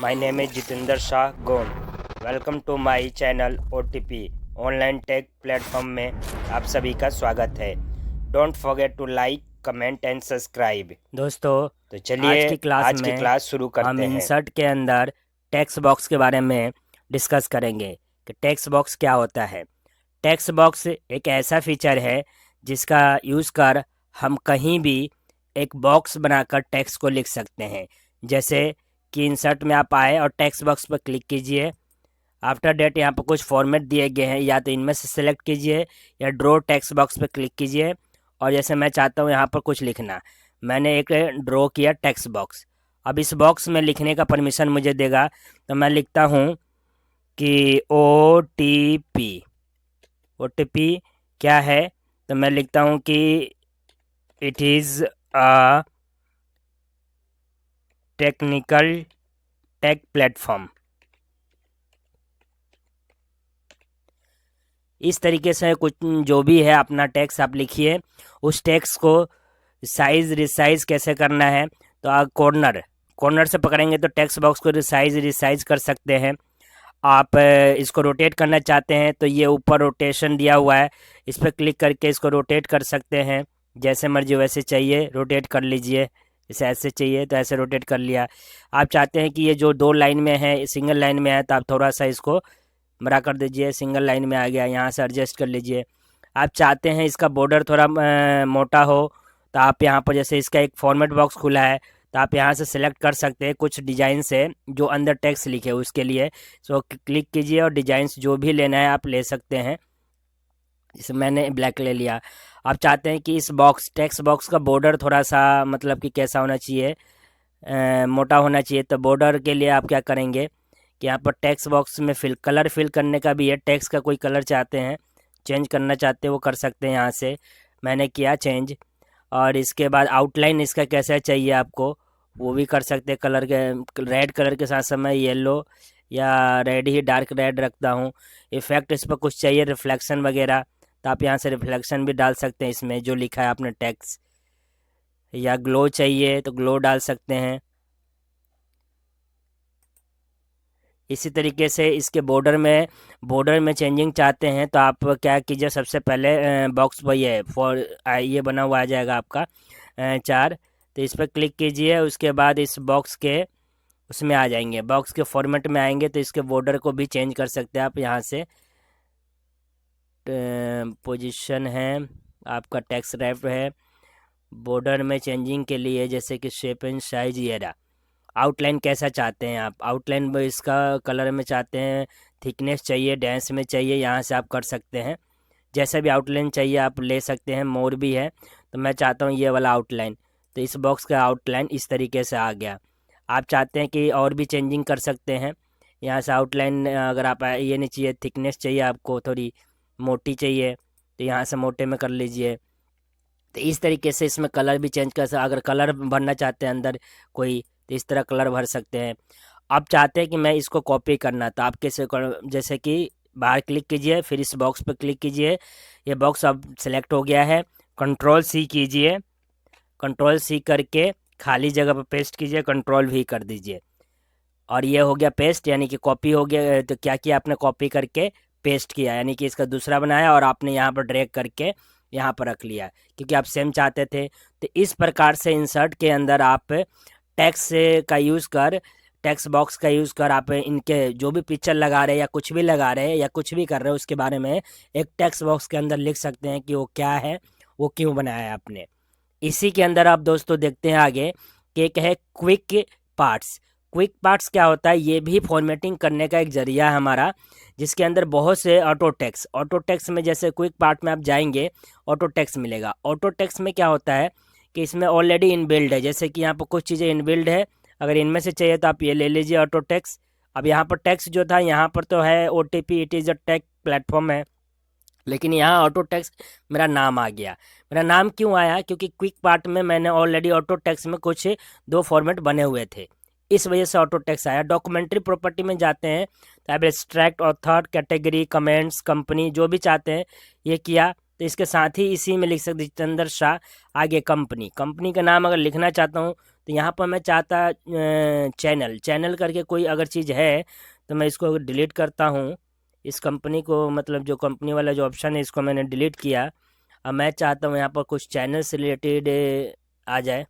My name is Jitinder Shah Gond. Welcome to my channel OTP online tech platform में आप सभी का स्वागत है। Don't forget to like, comment and subscribe. दोस्तों, तो चलिए आज की क्लास शुरू करते हैं। हम इंसर्ट के अंदर टेक्स्ट बॉक्स के बारे में डिस्कस करेंगे कि टेक्स्ट बॉक्स क्या होता है। टेक्स्ट बॉक्स एक ऐसा फीचर है जिसका यूज़ कर हम कहीं भी एक बॉक्स बनाकर टेक्स्ट को लिख सकते हैं। जैसे कि इंसर्ट में आप आए और टेक्स्ट बॉक्स पर क्लिक कीजिए। आफ्टर डेट यहाँ पर कुछ फॉर्मेट दिए गए हैं, या तो इनमें से सिलेक्ट कीजिए या ड्रॉ टेक्स्ट बॉक्स पर क्लिक कीजिए। और जैसे मैं चाहता हूँ यहाँ पर कुछ लिखना, मैंने एक ड्रॉ किया टेक्स्ट बॉक्स। अब इस बॉक्स में लिखने का परमिशन मुझे देगा, तो मैं लिखता हूँ कि OTP क्या है, तो मैं लिखता हूँ कि it is a technical tech platform. इस तरीके से कुछ जो भी है अपना टेक्स्ट आप लिखिए। उस टेक्स्ट को साइज रिसाइज कैसे करना है, तो आप कॉर्नर से पकड़ेंगे तो टेक्स्ट बॉक्स को रिसाइज कर सकते हैं। आप इसको रोटेट करना चाहते हैं तो ये ऊपर रोटेशन दिया हुआ है, इस पर क्लिक करके इसको रोटेट कर सकते हैं। जैसे मर्जी वैसे चाहिए रोटेट कर लीजिए। इसे ऐसे चाहिए तो ऐसे रोटेट कर लिया। आप चाहते हैं कि ये जो दो लाइन में है सिंगल लाइन में है, तो आप थोड़ा सा इसको बड़ा कर दीजिए, सिंगल लाइन में आ गया। यहाँ से एडजस्ट कर लीजिए। आप चाहते हैं इसका बॉर्डर थोड़ा मोटा हो, तो आप यहाँ पर जैसे इसका एक फॉर्मेट बॉक्स खुला है, तो आप यहाँ से सिलेक्ट कर सकते हैं कुछ डिजाइन से जो अंदर टेक्स्ट लिखे उसके लिए। सो क्लिक कीजिए और डिजाइंस जो भी लेना है आप ले सकते हैं। जैसे मैंने ब्लैक ले लिया। आप चाहते हैं कि इस टेक्स्ट बॉक्स का बॉर्डर थोड़ा सा मतलब कि कैसा होना चाहिए, मोटा होना चाहिए। तो बॉर्डर के लिए आप क्या करेंगे कि यहाँ पर टेक्स्ट बॉक्स में कलर फिल करने का भी है। टेक्स्ट का कोई कलर चाहते हैं, चेंज करना चाहते हैं, वो कर सकते हैं यहाँ से। मैंने किया चेंज। और इसके बाद आउटलाइन इसका कैसा चाहिए आपको, वो भी कर सकते हैं। कलर के रेड कलर के साथ साथ मैं येलो या रेड ही डार्क रेड रखता हूँ। इफेक्ट इस पर कुछ चाहिए, रिफ्लेक्शन वगैरह, तो आप यहाँ से रिफ्लेक्शन भी डाल सकते हैं इसमें जो लिखा है आपने टेक्स्ट। या ग्लो चाहिए तो ग्लो डाल सकते हैं। इसी तरीके से इसके बॉर्डर में चेंजिंग चाहते हैं तो आप क्या कीजिए, सबसे पहले बॉक्स पर ये बना हुआ आ जाएगा आपका 4, तो इस पर क्लिक कीजिए। उसके बाद इस बॉक्स के उसमें आ जाएंगे, बॉक्स के फॉर्मेट में आएंगे, तो इसके बॉर्डर को भी चेंज कर सकते हैं आप। यहाँ से पोजीशन है आपका, टेक्स्ट रैप है। बॉर्डर में चेंजिंग के लिए जैसे कि शेप एंड साइज ये रहा। आउटलाइन कैसा चाहते हैं आप, आउटलाइन इसका कलर में चाहते हैं, थिकनेस चाहिए, डेंस में चाहिए, यहाँ से आप कर सकते हैं। जैसा भी आउटलाइन चाहिए आप ले सकते हैं। मोर भी है, तो मैं चाहता हूँ ये वाला आउटलाइन, तो इस बॉक्स का आउटलाइन इस तरीके से आ गया। आप चाहते हैं कि और भी चेंजिंग कर सकते हैं। यहाँ से आउटलाइन अगर आप ये नहीं चाहिए, थिकनेस चाहिए आपको थोड़ी मोटी चाहिए, तो यहाँ से मोटे में कर लीजिए। तो इस तरीके से इसमें कलर भी चेंज कर सकते। अगर कलर भरना चाहते हैं अंदर कोई, तो इस तरह कलर भर सकते हैं। आप चाहते हैं कि मैं इसको कॉपी करना, तो आप कैसे जैसे कि बाहर क्लिक कीजिए, फिर इस बॉक्स पर क्लिक कीजिए। ये बॉक्स अब सेलेक्ट हो गया है। Ctrl+C कीजिए, Ctrl+C करके खाली जगह पर पेस्ट कीजिए, Ctrl+V कर दीजिए, और ये हो गया पेस्ट, यानी कि कॉपी हो गया। तो क्या किया आपने, कॉपी करके पेस्ट किया, यानी कि इसका दूसरा बनाया और आपने यहाँ पर ड्रैग करके यहाँ पर रख लिया, क्योंकि आप सेम चाहते थे। तो इस प्रकार से इंसर्ट के अंदर आप टेक्स्ट बॉक्स का यूज़ कर आप इनके जो भी पिक्चर लगा रहे हैं या कुछ भी लगा रहे हैं या कुछ भी कर रहे हैं उसके बारे में एक टेक्स्ट बॉक्स के अंदर लिख सकते हैं कि वो क्या है, वो क्यों बनाया है आपने। इसी के अंदर आप दोस्तों देखते हैं आगे कि एक है क्विक पार्ट्स क्या होता है, ये भी फॉर्मेटिंग करने का एक जरिया है हमारा, जिसके अंदर बहुत से ऑटो टेक्स्ट में जैसे क्विक पार्ट में आप जाएंगे ऑटो टेक्स्ट मिलेगा। ऑटो टेक्स्ट में क्या होता है कि इसमें ऑलरेडी इनबिल्ड है, जैसे कि यहाँ पर कुछ चीज़ें इनबिल्ड है। अगर इनमें से चाहिए तो आप ये ले लीजिए ऑटो टेक्स्ट। अब यहाँ पर टेक्स्ट जो था यहाँ पर तो है OTP it is a take platform है, लेकिन यहाँ ऑटो टेक्स्ट मेरा नाम आ गया। मेरा नाम क्यों आया, क्योंकि क्विक पार्ट में मैंने ऑलरेडी ऑटो टेक्स्ट में कुछ 2 फॉर्मेट बने हुए थे, इस वजह से ऑटो टेक्स्ट आया। डॉक्यूमेंट्री प्रॉपर्टी में जाते हैं तो आप extract, author, category, comments, company जो भी चाहते हैं ये किया। तो इसके साथ ही इसी में लिख सकते जितेंद्र शाह, आगे कंपनी का नाम अगर लिखना चाहता हूँ तो यहाँ पर मैं चाहता चैनल चैनल करके कोई अगर चीज़ है तो मैं इसको डिलीट करता हूँ। इस कंपनी को, मतलब जो कंपनी वाला जो ऑप्शन है इसको मैंने डिलीट किया। अब मैं चाहता हूँ यहाँ पर कुछ चैनल से रिलेटेड आ जाए।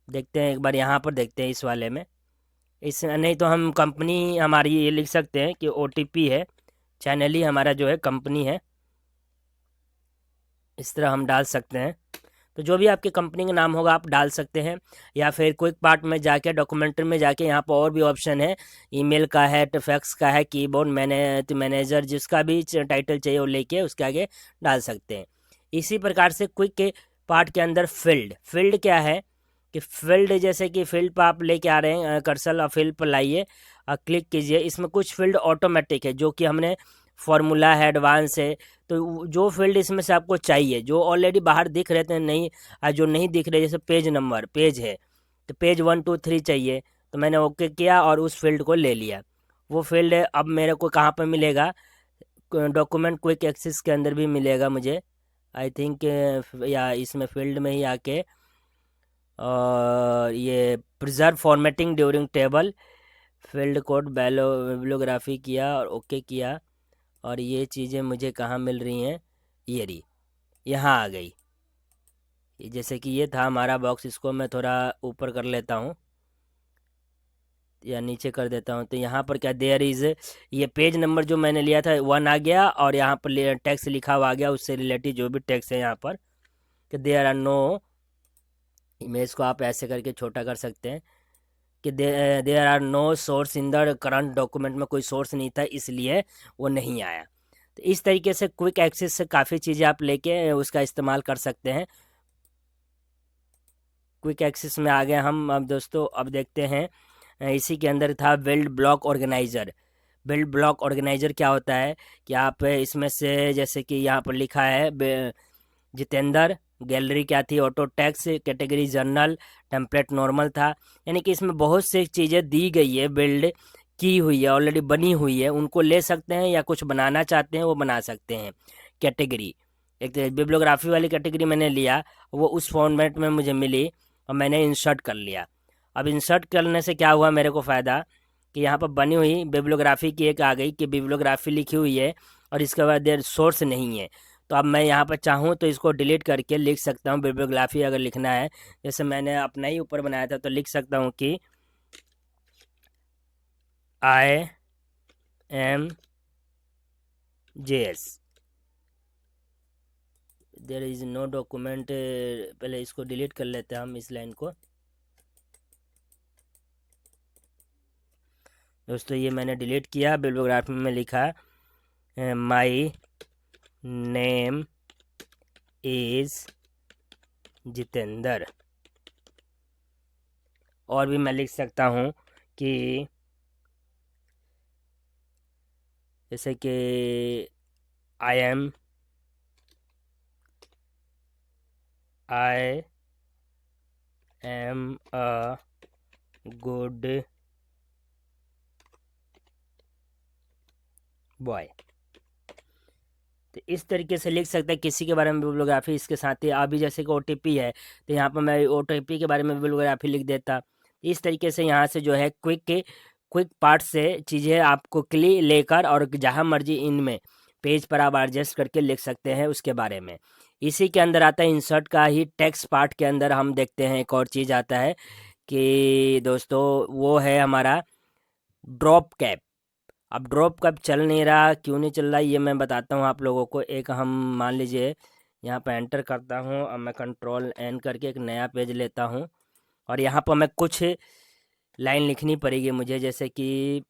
देखते हैं एक बार, यहाँ पर देखते हैं इस वाले में। इस नहीं तो हम कंपनी हमारी ये लिख सकते हैं कि OTP है, चैनल ही हमारा जो है कंपनी है, इस तरह हम डाल सकते हैं। तो जो भी आपके कंपनी का नाम होगा आप डाल सकते हैं, या फिर क्विक पार्ट में जाके डॉक्यूमेंट्री में जाके यहाँ पर और भी ऑप्शन है, ईमेल का है, फैक्स का है, कीबोर्ड मैनेजर, जिसका भी टाइटल चाहिए वो लेके उसके आगे डाल सकते हैं। इसी प्रकार से क्विक के पार्ट के अंदर फील्ड, फील्ड क्या है कि फील्ड, जैसे कि फील्ड पर आप लेके आ रहे हैं कर्सर और फील्ड पर लाइए और क्लिक कीजिए। इसमें कुछ फील्ड ऑटोमेटिक है जो कि हमने फॉर्मूला है, एडवांस है। तो जो फील्ड इसमें से आपको चाहिए, जो ऑलरेडी बाहर दिख रहे थे नहीं, जो नहीं दिख रहे, जैसे पेज नंबर, पेज है तो पेज 1 2 3 चाहिए, तो मैंने ओके किया और उस फील्ड को ले लिया। वो फील्ड अब मेरे को कहाँ पर मिलेगा, डॉक्यूमेंट क्विक एक्सेस के अंदर भी मिलेगा मुझे, आई थिंक, या इसमें फील्ड में ही आके, और ये preserve formatting during table, field code bibliography किया और ओके किया। और ये चीज़ें मुझे कहाँ मिल रही हैं, ये रही, यहाँ आ गई। जैसे कि ये था हमारा बॉक्स, इसको मैं थोड़ा ऊपर कर लेता हूँ या नीचे कर देता हूँ। तो यहाँ पर क्या देयर इज़, ये पेज नंबर जो मैंने लिया था 1 आ गया, और यहाँ पर टेक्स्ट लिखा हुआ आ गया, उससे रिलेटेड जो भी टेक्स्ट है यहाँ पर कि देयर आर नो, इमेज को आप ऐसे करके छोटा कर सकते हैं कि there are no source in the current document, में कोई सोर्स नहीं था इसलिए वो नहीं आया। तो इस तरीके से क्विक एक्सेस से काफ़ी चीज़ें आप लेके उसका इस्तेमाल कर सकते हैं। क्विक एक्सेस में आ गए हम अब दोस्तों। अब देखते हैं, इसी के अंदर था build block organiser. Build block organiser क्या होता है कि आप इसमें से, जैसे कि यहाँ पर लिखा है जितेंद्र, गैलरी क्या थी, auto tax, category general, template normal था। यानी कि इसमें बहुत सी चीज़ें दी गई है, बिल्ड की हुई है, ऑलरेडी बनी हुई है, उनको ले सकते हैं या कुछ बनाना चाहते हैं वो बना सकते हैं। कैटेगरी, एक बिब्लियोग्राफी वाली कैटेगरी मैंने लिया, वो उस फॉर्मेट में मुझे मिली और मैंने इंसर्ट कर लिया। अब इंसर्ट करने से क्या हुआ मेरे को फ़ायदा कि यहाँ पर बनी हुई बिब्लियोग्राफी की एक आ गई कि बिब्लियोग्राफी लिखी हुई है और इसके बाद देर सोर्स नहीं है। तो अब मैं यहाँ पर चाहूँ तो इसको डिलीट करके लिख सकता हूँ बिब्लियोग्राफी अगर लिखना है, जैसे मैंने अपना ही ऊपर बनाया था, तो लिख सकता हूँ कि IMJS, there is no document. पहले इसको डिलीट कर लेते हैं हम, इस लाइन को। दोस्तों ये मैंने डिलीट किया, बिब्लियोग्राफी में लिखा माई नेम इज़ जितेंद्र। और भी मैं लिख सकता हूँ कि जैसे कि I am a good boy. तो इस तरीके से लिख सकते हैं किसी के बारे में बिब्लियोग्राफी। इसके साथ ही अभी जैसे कि OTP है तो यहाँ पर मैं OTP के बारे में बिब्लियोग्राफी लिख देता। इस तरीके से यहाँ से जो है क्विक पार्ट से चीज़ें आपको क्लिक लेकर और जहाँ मर्जी इनमें पेज पर आप एडजस्ट करके लिख सकते हैं उसके बारे में। इसी के अंदर आता है इंसर्ट का ही टेक्स्ट पार्ट के अंदर हम देखते हैं एक और चीज़ आता है कि दोस्तों वो है हमारा ड्रॉप कैप। अब ड्रॉप कैप चल नहीं रहा, क्यों नहीं चल रहा ये मैं बताता हूँ आप लोगों को। एक हम मान लीजिए यहाँ पर एंटर करता हूँ, अब मैं कंट्रोल एन करके एक नया पेज लेता हूँ और यहाँ पर मैं कुछ लाइन लिखनी पड़ेगी मुझे। जैसे कि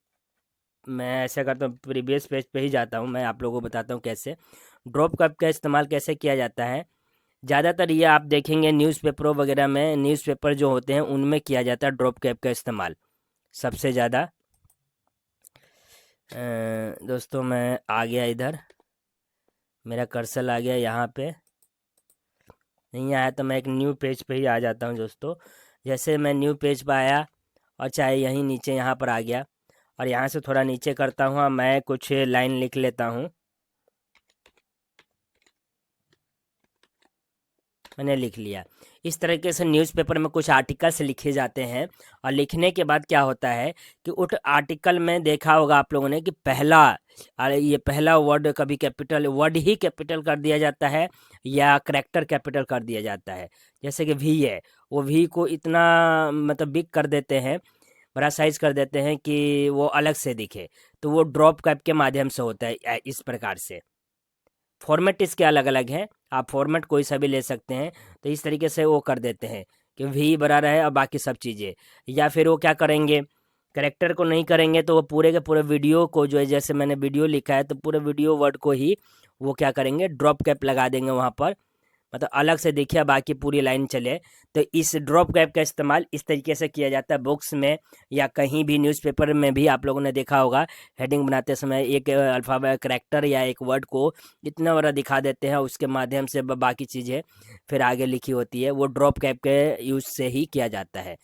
मैं ऐसा करता हूँ, प्रीवियस पेज पे ही जाता हूँ, मैं आप लोगों को बताता हूँ कैसे ड्रॉप कैप का इस्तेमाल कैसे किया जाता है। ज़्यादातर ये आप देखेंगे न्यूज़पेपरों वगैरह में, न्यूज़पेपर जो होते हैं उनमें किया जाता है ड्रॉप कैप का इस्तेमाल सबसे ज़्यादा। दोस्तों मैं आ गया इधर, मेरा कर्सर आ गया यहाँ पे। नहीं आया तो मैं एक न्यू पेज पे ही आ जाता हूँ दोस्तों। जैसे मैं न्यू पेज पे आया और चाहे यहीं नीचे यहाँ पर आ गया और यहाँ से थोड़ा नीचे करता हूँ और मैं कुछ लाइन लिख लेता हूँ। मैंने लिख लिया। इस तरीके से न्यूज़पेपर में कुछ आर्टिकल्स लिखे जाते हैं, और लिखने के बाद क्या होता है कि उस आर्टिकल में देखा होगा आप लोगों ने कि ये पहला वर्ड कभी कैपिटल वर्ड ही कैपिटल कर दिया जाता है या करैक्टर कैपिटल कर दिया जाता है। जैसे कि वी है, वो वी को इतना मतलब बिग कर देते हैं, बड़ा साइज कर देते हैं कि वो अलग से दिखे, तो वो ड्रॉप कैप के माध्यम से होता है। इस प्रकार से फॉर्मेट इसके अलग अलग हैं, आप फॉर्मेट कोई सा भी ले सकते हैं। तो इस तरीके से वो कर देते हैं कि वी बड़ा रहे और बाकी सब चीज़ें। या फिर वो क्या करेंगे, करेक्टर को नहीं करेंगे तो वो पूरे के पूरे वीडियो को जो है, जैसे मैंने वीडियो लिखा है तो पूरे वीडियो वर्ड को ही वो क्या करेंगे, ड्रॉप कैप लगा देंगे वहाँ पर, मतलब अलग से देखिए बाकी पूरी लाइन चले। तो इस ड्रॉप कैप का इस्तेमाल इस तरीके से किया जाता है बुक्स में या कहीं भी न्यूज़पेपर में भी। आप लोगों ने देखा होगा हेडिंग बनाते समय एक अल्फ़ाबेट करैक्टर या एक वर्ड को इतना बड़ा दिखा देते हैं, उसके माध्यम से बाकी चीज़ें फिर आगे लिखी होती है, वो ड्रॉप कैप के यूज़ से ही किया जाता है।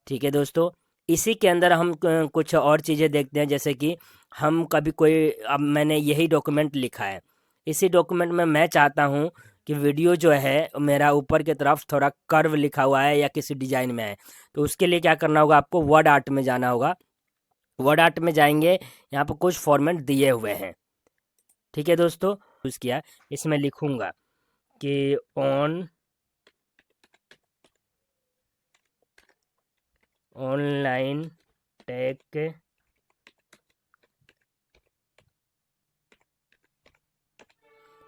ठीक है दोस्तों, इसी के अंदर हम कुछ और चीज़ें देखते हैं। जैसे कि हम कभी कोई, अब मैंने यही डॉक्यूमेंट लिखा है, इसी डॉक्यूमेंट में मैं चाहता हूँ कि वीडियो जो है मेरा ऊपर की तरफ थोड़ा कर्व लिखा हुआ है या किसी डिजाइन में है, तो उसके लिए क्या करना होगा, आपको वर्ड आर्ट में जाना होगा। वर्ड आर्ट में जाएंगे, यहाँ पर कुछ फॉर्मेट दिए हुए हैं। ठीक है दोस्तों, यूज़ किया, इसमें लिखूंगा कि ऑनलाइन टेक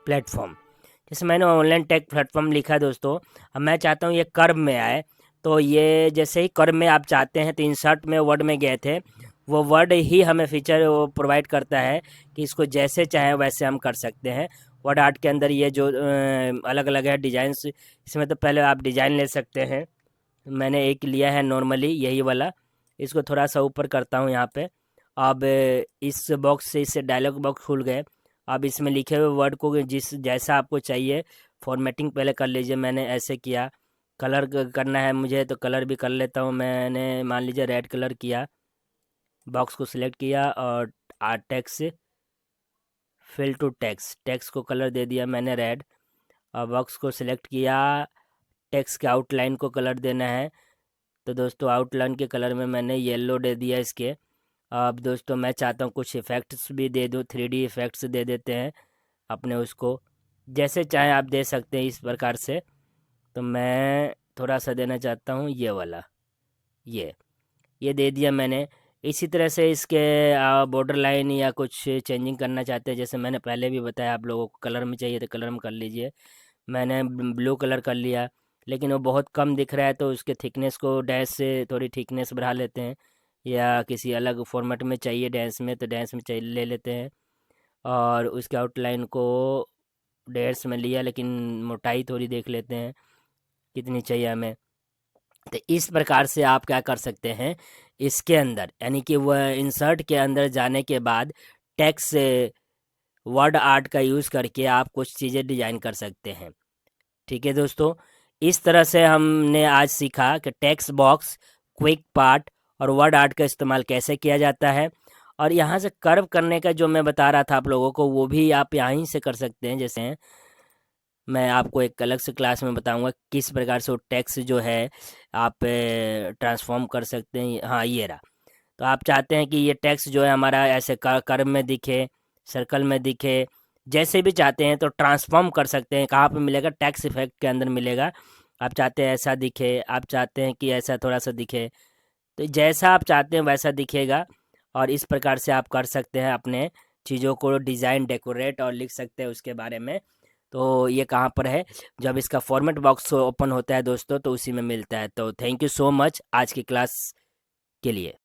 प्लेटफॉर्म। जैसे मैंने ऑनलाइन टेक प्लेटफॉर्म लिखा है दोस्तों, अब मैं चाहता हूँ ये कर्व में आए। तो ये जैसे ही कर्व में आप चाहते हैं, तो इंसर्ट में वर्ड में गए थे, वो वर्ड ही हमें फीचर वो प्रोवाइड करता है कि इसको जैसे चाहे वैसे हम कर सकते हैं। वर्ड आर्ट के अंदर ये जो अलग अलग है डिजाइंस, इसमें तो पहले आप डिजाइन ले सकते हैं। मैंने एक लिया है नॉर्मली यही वाला, इसको थोड़ा सा ऊपर करता हूँ यहाँ पे। अब इस बॉक्स से इससे डायलॉग बॉक्स खुल गए। अब इसमें लिखे हुए वर्ड को जिस जैसा आपको चाहिए फॉर्मेटिंग पहले कर लीजिए। मैंने ऐसे किया। कलर करना है मुझे तो कलर भी कर लेता हूँ। मैंने मान लीजिए रेड कलर किया, बॉक्स को सिलेक्ट किया और टेक्स्ट फिल टू टेक्स्ट को कलर दे दिया मैंने रेड, और बॉक्स को सिलेक्ट किया, टेक्स्ट के आउटलाइन को कलर देना है। तो दोस्तों आउटलाइन के कलर में मैंने येलो दे दिया इसके। अब दोस्तों मैं चाहता हूँ कुछ इफ़ेक्ट्स भी दे दूँ, 3D इफ़ेक्ट्स दे देते हैं अपने, उसको जैसे चाहे आप दे सकते हैं इस प्रकार से। तो मैं थोड़ा सा देना चाहता हूँ ये वाला, ये दे दिया मैंने। इसी तरह से इसके बॉर्डर लाइन या कुछ चेंजिंग करना चाहते हैं, जैसे मैंने पहले भी बताया आप लोगों को, कलर में चाहिए तो कलर में कर लीजिए। मैंने ब्लू कलर कर लिया, लेकिन वो बहुत कम दिख रहा है तो उसके थिकनेस को डैश से थोड़ी थिकनेस बढ़ा लेते हैं, या किसी अलग फॉर्मेट में चाहिए डैश में तो डैश में चाहिए ले लेते हैं। और उसके आउटलाइन को डैश में लिया, लेकिन मोटाई थोड़ी देख लेते हैं कितनी चाहिए हमें। तो इस प्रकार से आप क्या कर सकते हैं इसके अंदर, यानी कि वह इंसर्ट के अंदर जाने के बाद टेक्स्ट वर्ड आर्ट का यूज़ करके आप कुछ चीज़ें डिजाइन कर सकते हैं। ठीक है दोस्तों, इस तरह से हमने आज सीखा कि टेक्स्ट बॉक्स, क्विक पार्ट और वर्ड आर्ट का इस्तेमाल कैसे किया जाता है। और यहाँ से कर्व करने का जो मैं बता रहा था आप लोगों को, वो भी आप यहीं से कर सकते हैं। जैसे मैं आपको एक अलग से क्लास में बताऊंगा किस प्रकार से वो टेक्स्ट जो है आप ट्रांसफॉर्म कर सकते हैं। हाँ ये रहा। तो आप चाहते हैं कि ये टेक्स्ट जो है हमारा ऐसे कर्व में दिखे, सर्कल में दिखे, जैसे भी चाहते हैं तो ट्रांसफॉर्म कर सकते हैं। कहाँ पे मिलेगा, टेक्स्ट इफेक्ट के अंदर मिलेगा। आप चाहते हैं ऐसा दिखे, आप चाहते हैं कि ऐसा थोड़ा सा दिखे, तो जैसा आप चाहते हैं वैसा दिखेगा। और इस प्रकार से आप कर सकते हैं अपने चीज़ों को डिज़ाइन, डेकोरेट और लिख सकते हैं उसके बारे में। तो ये कहाँ पर है, जब इसका फॉर्मेट बॉक्स ओपन होता है दोस्तों तो उसी में मिलता है। तो थैंक यू सो मच आज की क्लास के लिए।